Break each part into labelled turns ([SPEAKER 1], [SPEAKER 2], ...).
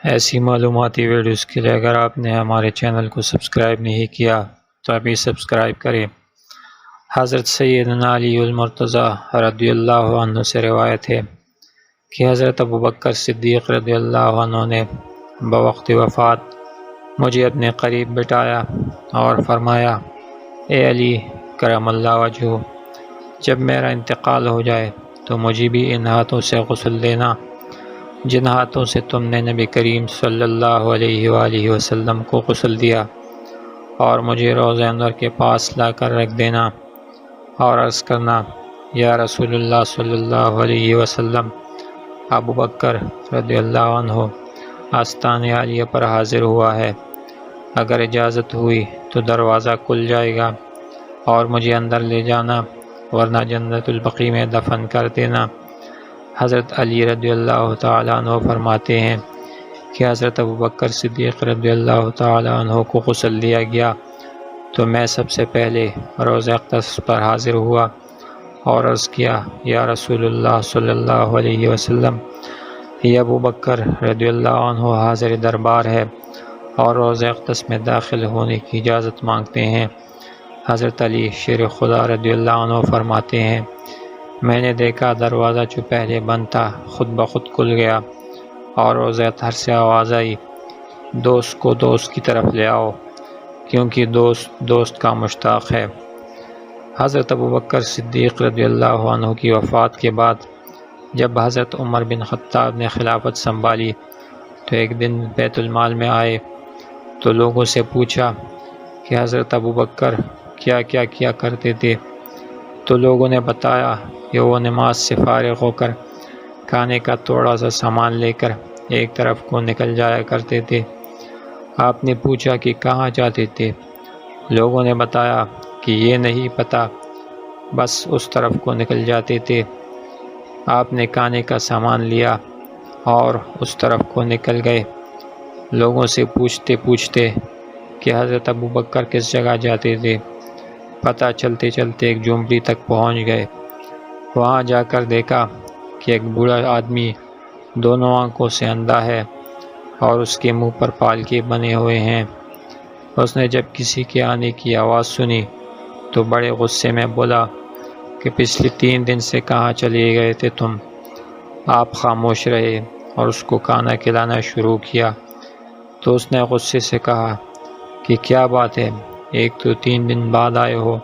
[SPEAKER 1] ایسی معلوماتی ویڈیوز کے لیے اگر آپ نے ہمارے چینل کو سبسکرائب نہیں کیا تو ابھی سبسکرائب کریں۔ حضرت سیدنا علی المرتضیٰ رضی اللہ عنہ سے روایت ہے کہ حضرت ابوبکر صدیق رضی اللہ عنہ نے بوقت وفات مجھے اپنے قریب بٹھایا اور فرمایا، اے علی کرم اللہ وجہہ، جب میرا انتقال ہو جائے تو مجھے بھی ان ہاتھوں سے غسل دینا جن ہاتھوں سے تم نے نبی کریم صلی اللہ علیہ وآلہ وسلم کو غسل دیا، اور مجھے روضہ انور کے پاس لا کر رکھ دینا اور عرض کرنا، یا رسول اللہ صلی اللہ علیہ وسلم، ابو بکر رضی اللہ عنہ آستان عالیہ پر حاضر ہوا ہے، اگر اجازت ہوئی تو دروازہ کھل جائے گا اور مجھے اندر لے جانا، ورنہ جنت البقیع میں دفن کر دینا۔ حضرت علی رضی اللہ تعالیٰ عنہ فرماتے ہیں کہ حضرت ابوبکر صدیق رضی اللہ تعالیٰ عنہ کو غسل دیا گیا تو میں سب سے پہلے روضہ اقدس پر حاضر ہوا اور عرض کیا، یا رسول اللہ صلی اللہ علیہ وسلم، یہ ابوبکر رضی اللہ عنہ حاضر دربار ہے اور روضہ اقدس میں داخل ہونے کی اجازت مانگتے ہیں۔ حضرت علی شیر خدا رضی اللہ عنہ فرماتے ہیں، میں نے دیکھا دروازہ جو پہلے بند تھا خود بخود کھل گیا اور روضہ اطہر سے آواز آئی، دوست کو دوست کی طرف لے آؤ، کیونکہ دوست دوست کا مشتاق ہے۔ حضرت ابوبکر صدیق رضی اللہ عنہ کی وفات کے بعد جب حضرت عمر بن خطاب نے خلافت سنبھالی تو ایک دن بیت المال میں آئے تو لوگوں سے پوچھا کہ حضرت ابوبکر کیا کیا کیا کرتے تھے، تو لوگوں نے بتایا کہ وہ نماز سے فارغ ہو کر کھانے کا تھوڑا سا سامان لے کر ایک طرف کو نکل جایا کرتے تھے۔ آپ نے پوچھا کہ کہاں جاتے تھے؟ لوگوں نے بتایا کہ یہ نہیں پتہ، بس اس طرف کو نکل جاتے تھے۔ آپ نے کھانے کا سامان لیا اور اس طرف کو نکل گئے۔ لوگوں سے پوچھتے پوچھتے کہ حضرت ابوبکر کس جگہ جاتے تھے، پتہ چلتے چلتے ایک جھونپڑی تک پہنچ گئے۔ وہاں جا کر دیکھا کہ ایک بوڑھا آدمی دونوں آنکھوں سے اندھا ہے اور اس کے منہ پر پالکے بنے ہوئے ہیں۔ اس نے جب کسی کے آنے کی آواز سنی تو بڑے غصے میں بولا کہ پچھلے 3 دن سے کہاں چلے گئے تھے تم؟ آپ خاموش رہے اور اس کو کھانا کھلانا شروع کیا تو اس نے غصے سے کہا کہ کیا بات ہے، ایک تو 3 دن بعد آئے ہو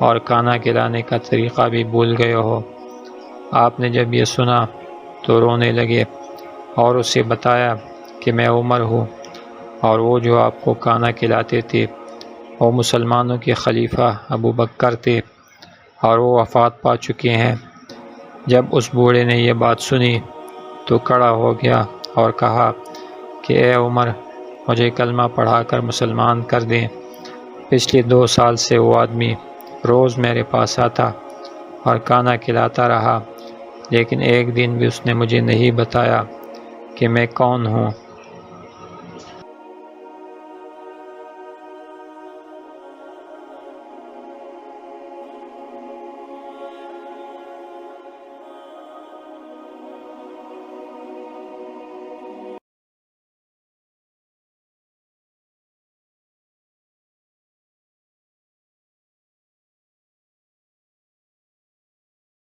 [SPEAKER 1] اور کھانا کھلانے کا طریقہ بھی بھول گئے ہو۔ آپ نے جب یہ سنا تو رونے لگے اور اسے بتایا کہ میں عمر ہوں اور وہ جو آپ کو کھانا کھلاتے تھے وہ مسلمانوں کے خلیفہ ابو بکر تھے اور وہ وفات پا چکے ہیں۔ جب اس بوڑھے نے یہ بات سنی تو کھڑا ہو گیا اور کہا کہ اے عمر، مجھے کلمہ پڑھا کر مسلمان کر دیں۔ پچھلے 2 سال سے وہ آدمی روز میرے پاس آتا اور کھانا کھلاتا رہا، لیکن ایک دن بھی اس نے مجھے نہیں بتایا کہ میں کون ہوں۔